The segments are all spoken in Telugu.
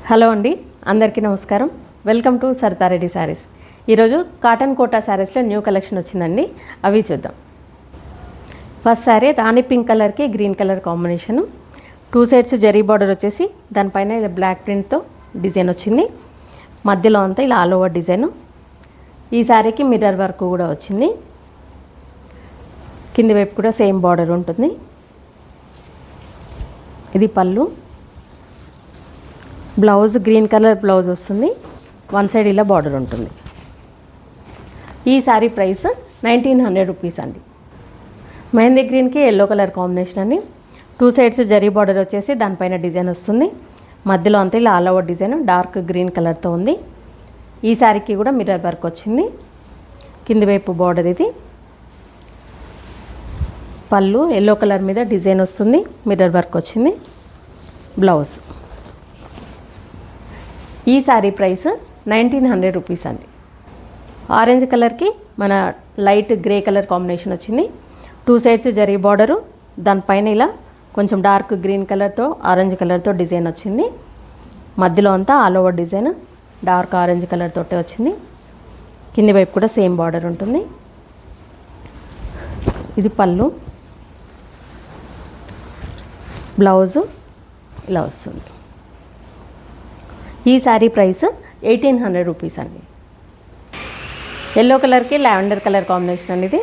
హలో అండి, అందరికీ నమస్కారం. Welcome to Saritha Reddy saris. ఈరోజు కాటన్ కోటా శారీస్లో న్యూ కలెక్షన్ వచ్చిందండి, అవి చూద్దాం. ఫస్ట్ శారీ రాణి పింక్ కలర్కి green colour combination. 2 sides zari border వచ్చేసి దానిపైన ఇలా బ్లాక్ ప్రింట్తో డిజైన్ వచ్చింది. మధ్యలో అంతా ఇలా ఆల్ ఓవర్ డిజైను. ఈ శారీకి మిర్రర్ వర్క్ కూడా వచ్చింది. కింది వైపు కూడా సేమ్ బార్డర్ ఉంటుంది. ఇది పళ్ళు. బ్లౌజ్ గ్రీన్ కలర్ బ్లౌజ్ వస్తుంది. వన్ సైడ్ ఇలా బార్డర్ ఉంటుంది. ఈ శారీ ప్రైస్ 1900 రూపీస్ అండి. మెహందీ గ్రీన్కి ఎల్లో కలర్ కాంబినేషన్ అండి. 2 సైడ్స్ జరీ బార్డర్ వచ్చేసి దానిపైన డిజైన్ వస్తుంది. మధ్యలో అంతా ఇలా all over design dark green కలర్తో ఉంది. ఈ శారీకి కూడా మిర్రర్ వర్క్ వచ్చింది. కింది వైపు బార్డర్ ఇది. పళ్ళు ఎల్లో కలర్ మీద డిజైన్ వస్తుంది, మిర్రర్ వర్క్ వచ్చింది. బ్లౌజ్. ఈ శారీ ప్రైస్ 1900 రూపీస్ అండి. ఆరెంజ్ కలర్కి మన లైట్ గ్రే కలర్ కాంబినేషన్ వచ్చింది. 2 సైడ్స్ జరీ బార్డరు, దానిపైన ఇలా కొంచెం డార్క్ గ్రీన్ కలర్తో ఆరెంజ్ కలర్తో డిజైన్ వచ్చింది. మధ్యలో అంతా all over design dark orange colour తోటే వచ్చింది. కింది వైపు కూడా సేమ్ బార్డర్ ఉంటుంది. ఇది పళ్ళు. బ్లౌజు ఇలా వస్తుంది. ఈ శారీ ప్రైస్ 1800 రూపీస్ అండి. ఎల్లో కలర్కి లావెండర్ కలర్ కాంబినేషన్ అండి. ఇది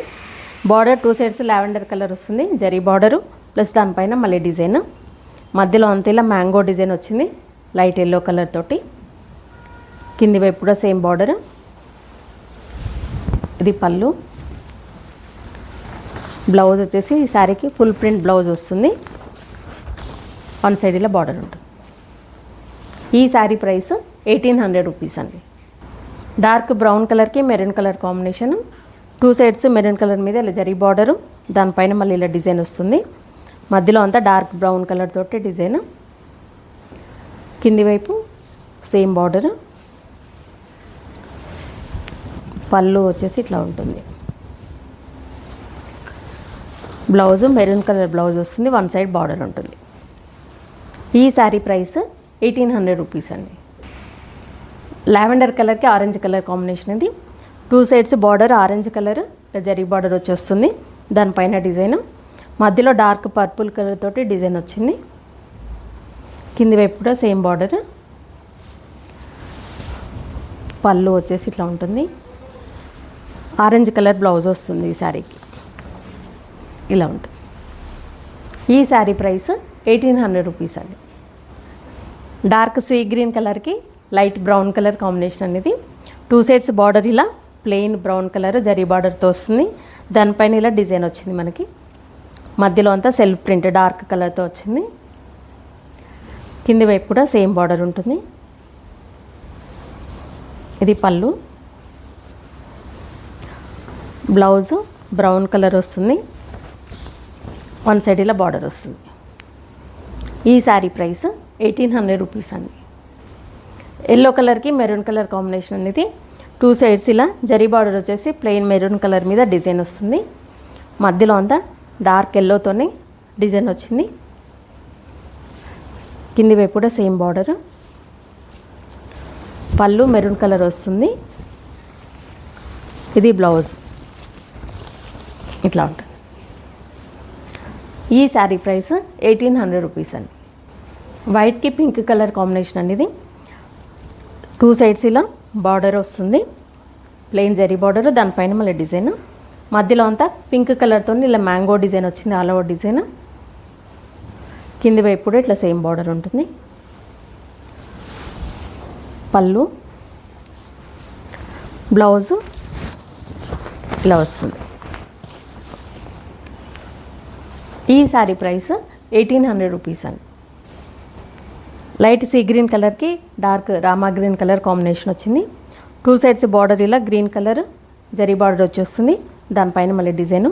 బార్డర్ 2 సైడ్స్ లావెండర్ కలర్ వస్తుంది, జరీ బార్డరు ప్లస్ దానిపైన మళ్ళీ డిజైన్. మధ్యలో అంత ఇలా మ్యాంగో డిజైన్ వచ్చింది లైట్ ఎల్లో కలర్ తోటి. కింది వైపు కూడా సేమ్ బార్డర్. ఇది పళ్ళు. బ్లౌజ్ వచ్చేసి ఈ శారీకి ఫుల్ ప్రింట్ బ్లౌజ్ వస్తుంది. వన్ సైడ్ ఇలా బార్డర్ ఉంటుంది. ఈ శారీ ప్రైస్ 1800 రూపీస్ అండి. డార్క్ బ్రౌన్ కలర్కి maroon colour combination. 2 sides maroon colour మీద ఇలా జరీ బార్డరు, దానిపైన మళ్ళీ ఇలా డిజైన్ వస్తుంది. మధ్యలో అంతా డార్క్ బ్రౌన్ కలర్ తోటి డిజైన్. కింది వైపు సేమ్ బార్డరు. పళ్ళు వచ్చేసి ఇట్లా ఉంటుంది. బ్లౌజు మెరూన్ కలర్ బ్లౌజ్ వస్తుంది, వన్ సైడ్ బార్డర్ ఉంటుంది. ఈ శారీ ప్రైస్ 1800 రూపీస్ అండి. లావెండర్ కలర్కి ఆరెంజ్ కలర్ కాంబినేషన్ ఇది. 2 sides border orange colour zari border వచ్చి వస్తుంది. దానిపైన డిజైన్ మధ్యలో డార్క్ పర్పుల్ కలర్ తోటి డిజైన్ వచ్చింది. కింది వైపు కూడా సేమ్ బార్డర్. పళ్ళు వచ్చేసి ఇట్లా ఉంటుంది. ఆరెంజ్ కలర్ బ్లౌజ్ వస్తుంది ఈ శారీకి. ఇలా ఉంటుంది. ఈ శారీ ప్రైస్ 1800 రూపీస్ అండి. డార్క్ సీ గ్రీన్ కలర్కి లైట్ బ్రౌన్ కలర్ కాంబినేషన్ అనేది. 2 సైడ్స్ బార్డర్ ఇలా ప్లెయిన్ బ్రౌన్ కలర్ జరీ బార్డర్తో వస్తుంది. దానిపైన ఇలా డిజైన్ వచ్చింది మనకి. మధ్యలో అంతా సెల్ఫ్ ప్రింట్ డార్క్ కలర్తో వచ్చింది. కింది వైపు కూడా సేమ్ బార్డర్ ఉంటుంది. ఇది పళ్ళు. బ్లౌజు బ్రౌన్ కలర్ వస్తుంది, వన్ సైడ్ ఇలా బార్డర్ వస్తుంది. ఈ శారీ ప్రైస్ 1800 రూపీస్ అండి. ఎల్లో కలర్కి మెరూన్ కలర్ కాంబినేషన్ అనేది. 2 సైడ్స్ ఇలా జరీ బార్డర్ వచ్చేసి ప్లెయిన్ మెరూన్ కలర్ మీద డిజైన్ వస్తుంది. మధ్యలో అంతా డార్క్ ఎల్లోతోనే డిజైన్ వచ్చింది. కింది వైపు కూడా సేమ్ బార్డర్. పళ్ళు మెరూన్ కలర్ వస్తుంది. ఇది బ్లౌజ్ ఇట్లా ఉంటుంది. ఈ శారీ ప్రైస్ 1800 రూపీస్ అండి. వైట్కి పింక్ కలర్ కాంబినేషన్ అండి. ఇది 2 సైడ్స్ ఇలా బార్డర్ వస్తుంది, ప్లెయిన్ జరీ బార్డర్, దానిపైన మళ్ళీ డిజైన్. మధ్యలో అంతా పింక్ కలర్తో ఇలా మ్యాంగో డిజైన్ వచ్చింది, ఆల్ ఓవర్ డిజైన్. కింది వైపు కూడా ఇట్లా సేమ్ బార్డర్ ఉంటుంది. పళ్ళు బ్లౌజు ఇలా వస్తుంది. ఈ శారీ ప్రైస్ 1800 రూపీస్ అండి. లైట్ సీ గ్రీన్ కలర్కి dark Rama green colour combination వచ్చింది. 2 సైడ్స్ బార్డర్ ఇలా గ్రీన్ కలర్ జరీ బార్డర్ వచ్చేస్తుంది. దానిపైన మళ్ళీ డిజైను.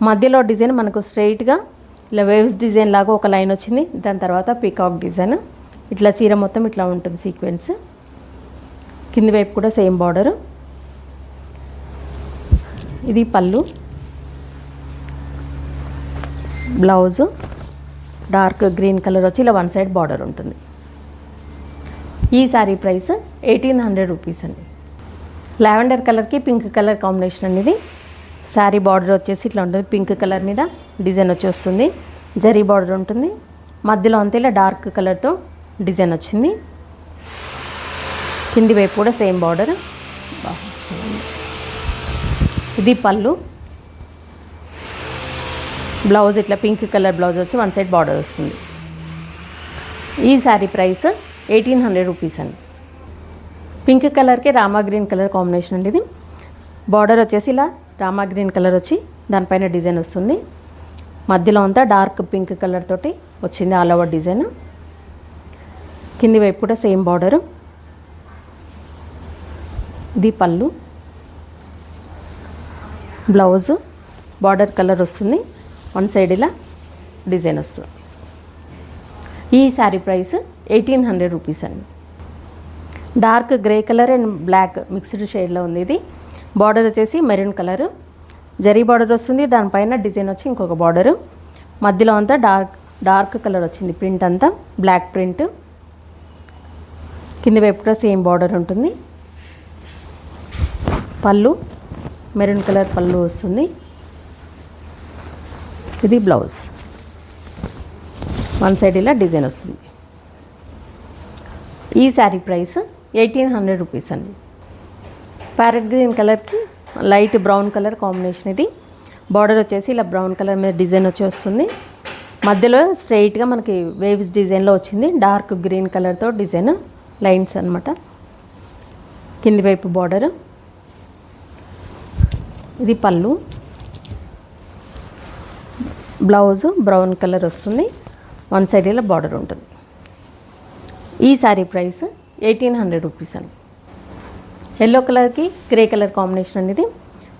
మధ్యలో డిజైన్ మనకు స్ట్రైట్గా ఇలా వేవ్స్ డిజైన్ లాగా ఒక లైన్ వచ్చింది. దాని తర్వాత పీకాక్ డిజైన్. ఇట్లా చీర మొత్తం ఇట్లా ఉంటుంది సీక్వెన్స్. కింది వైపు కూడా సేమ్ బార్డరు. ఇది పళ్ళు. బ్లౌజు డార్క్ గ్రీన్ కలర్ వచ్చి ఇలా వన్ సైడ్ బార్డర్ ఉంటుంది. ఈ శారీ ప్రైస్ 1800 రూపీస్ అండి. లావెండర్ కలర్కి పింక్ కలర్ కాంబినేషన్ అండి ఇది. శారీ బార్డర్ వచ్చేసి ఇట్లా ఉంటుంది, పింక్ కలర్ మీద డిజైన్ వచ్చి వస్తుంది, జరీ బార్డర్ ఉంటుంది, మధ్యలో అంతా ఇలా డార్క్ కలర్తో డిజైన్ వచ్చింది. కింది వైపు కూడా సేమ్ బార్డర్. ఇది పళ్ళు, బ్లౌజ్ ఇట్లా పింక్ కలర్ బ్లౌజ్ వచ్చి వన్ సైడ్ బార్డర్ వస్తుంది. ఈ శారీ ప్రైస్ 1800 రూపీస్ అండి. పింక్ కలర్కి రామా గ్రీన్ కలర్ కాంబినేషన్ అండి ఇది. బార్డర్ వచ్చేసి ఇలా రామా గ్రీన్ కలర్ వచ్చి దానిపైన డిజైన్ వస్తుంది, మధ్యలో అంతా డార్క్ పింక్ కలర్ తోటి వచ్చింది ఆల్ ఓవర్ డిజైన్. కింది వైపు కూడా సేమ్ బార్డరు. ఇది పళ్ళు, బ్లౌజ్ బార్డర్ కలర్ వస్తుంది, వన్ సైడ్ ఇలా డిజైన్ వస్తుంది. ఈ శారీ ప్రైస్ 1800 రూపీస్ అండి. Dark grey colour and black mixed షేడ్లో ఉంది ఇది. బార్డర్ వచ్చేసి మెరూన్ కలర్, జరీ బార్డర్ వస్తుంది, దానిపైన డిజైన్ వచ్చి ఇంకొక బార్డరు, మధ్యలో అంతా డార్క్ కలర్ వచ్చింది, ప్రింట్ అంతా బ్లాక్ ప్రింట్. కింది వైపు కూడా సేమ్ బార్డర్ ఉంటుంది. పళ్ళు మెరూన్ కలర్ పళ్ళు వస్తుంది. ఇది బ్లౌజ్, వన్ సైడ్ ఇలా డిజైన్ వస్తుంది. ఈ శారీ ప్రైస్ 1800 రూపీస్ అండి. ప్యారెట్ గ్రీన్ కలర్కి లైట్ బ్రౌన్ కలర్ కాంబినేషన్ ఇది. బార్డర్ వచ్చేసి ఇలా బ్రౌన్ కలర్ మీద డిజైన్ వచ్చి వస్తుంది, మధ్యలో స్ట్రైట్గా మనకి వేవ్స్ డిజైన్లో వచ్చింది, డార్క్ గ్రీన్ కలర్తో డిజైన్ లైన్స్ అనమాట. కింది వైపు బార్డర్. ఇది పళ్ళు, బ్లౌజ్ బ్రౌన్ కలర్ వస్తుంది, వన్ సైడ్ ఇలా బార్డర్ ఉంటుంది. ఈ శారీ ప్రైస్ 1800 రూపీస్ అండి. ఎల్లో కలర్కి గ్రే కలర్ కాంబినేషన్ అనేది.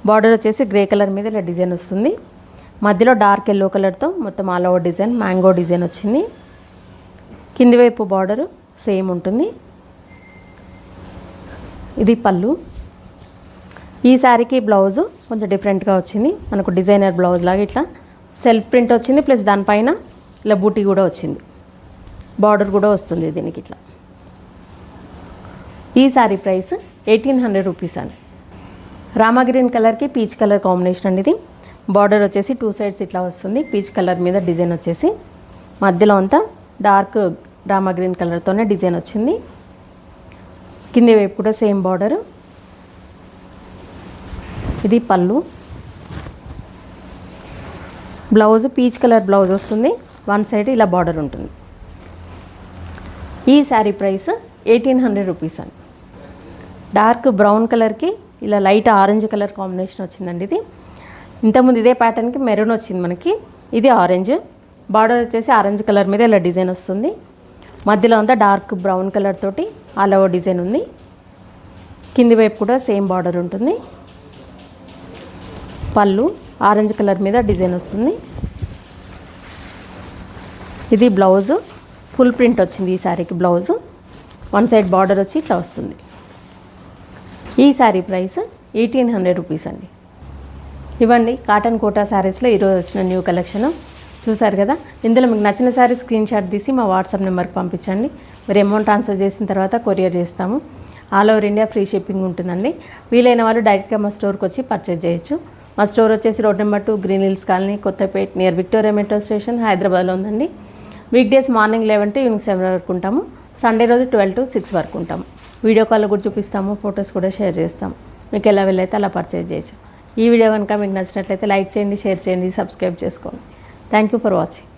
బార్డర్ వచ్చేసి గ్రే కలర్ మీద ఇలా డిజైన్ వస్తుంది, మధ్యలో డార్క్ ఎల్లో కలర్తో మొత్తం all over design mango design వచ్చింది. కింది వైపు బార్డరు సేమ్ ఉంటుంది. ఇది పళ్ళు. ఈ శారీకి బ్లౌజు కొంచెం డిఫరెంట్గా వచ్చింది, మనకు డిజైనర్ బ్లౌజ్ లాగా ఇట్లా సెల్ఫ్ ప్రింట్ వచ్చింది, ప్లస్ దానిపైన ఇలా బూటీ కూడా వచ్చింది, బార్డర్ కూడా వస్తుంది దీనికి ఇట్లా. ఈ శారీ ప్రైస్ 1800 రూపీస్ అండి. రామా గ్రీన్ కలర్కి పీచ్ కలర్ కాంబినేషన్ అండి ఇది. బార్డర్ వచ్చేసి టూ సైడ్స్ ఇట్లా వస్తుంది, పీచ్ కలర్ మీద డిజైన్ వచ్చేసి మధ్యలో అంతా డార్క్ రామా గ్రీన్ కలర్తోనే డిజైన్ వచ్చింది. కింది వైపు కూడా సేమ్ బార్డరు. ఇది పళ్ళు, బ్లౌజ్ పీచ్ కలర్ బ్లౌజ్ వస్తుంది, వన్ సైడ్ ఇలా బార్డర్ ఉంటుంది. ఈ శారీ ప్రైస్ 1800 రూపీస్ అండి. డార్క్ బ్రౌన్ కలర్కి ఇలా లైట్ ఆరెంజ్ కలర్ కాంబినేషన్ వచ్చిందండి ఇది. ఇంతకుముందు ఇదే ప్యాటర్న్కి మెరూన్ వచ్చింది మనకి, ఇది ఆరెంజ్. బార్డర్ వచ్చేసి ఆరెంజ్ కలర్ మీద ఇలా డిజైన్ వస్తుంది, మధ్యలో అంతా డార్క్ బ్రౌన్ కలర్ తోటి ఆల్ ఓవర్ డిజైన్ ఉంది. కింది వైపు కూడా సేమ్ బార్డర్ ఉంటుంది. పళ్ళు ఆరెంజ్ కలర్ మీద డిజైన్ వస్తుంది. ఇది బ్లౌజు, ఫుల్ ప్రింట్ వచ్చింది ఈ శారీకి బ్లౌజు, వన్ సైడ్ బార్డర్ వచ్చి ఇట్లా వస్తుంది. ఈ శారీ ప్రైస్ 1800 రూపీస్ అండి. ఇవ్వండి కాటన్ కోటా శారీస్లో ఈరోజు వచ్చిన న్యూ కలెక్షన్ చూసారు కదా. ఇందులో మీకు నచ్చిన శారీ స్క్రీన్ షాట్ తీసి మా వాట్సాప్ నెంబర్కి పంపించండి. మీరు అమౌంట్ ట్రాన్స్ఫర్ చేసిన తర్వాత కొరియర్ చేస్తాము. All over India free shipping ఉంటుందండి. వీలైన వాళ్ళు డైరెక్ట్గా మా స్టోర్కి వచ్చి పర్చేజ్ చేయొచ్చు. మా స్టోర్ వచ్చేసి road number 2 green hills colony, Kothapet, near Victoria metro station, హైదరాబాద్లో ఉందండి. Week days morning 11 to evening 7 వరకు ఉంటాము. సండే రోజు 12 to 6 వరకు ఉంటాము. వీడియో కాల్ కూడా చూపిస్తాము, ఫొటోస్ కూడా షేర్ చేస్తాము. మీకు ఎలా వెళ్ళైతే అలా పర్చేజ్ చేయొచ్చు. ఈ వీడియో కనుక మీకు నచ్చినట్లయితే లైక్ చేయండి, షేర్ చేయండి, సబ్స్క్రైబ్ చేసుకోండి. Thank you for watching.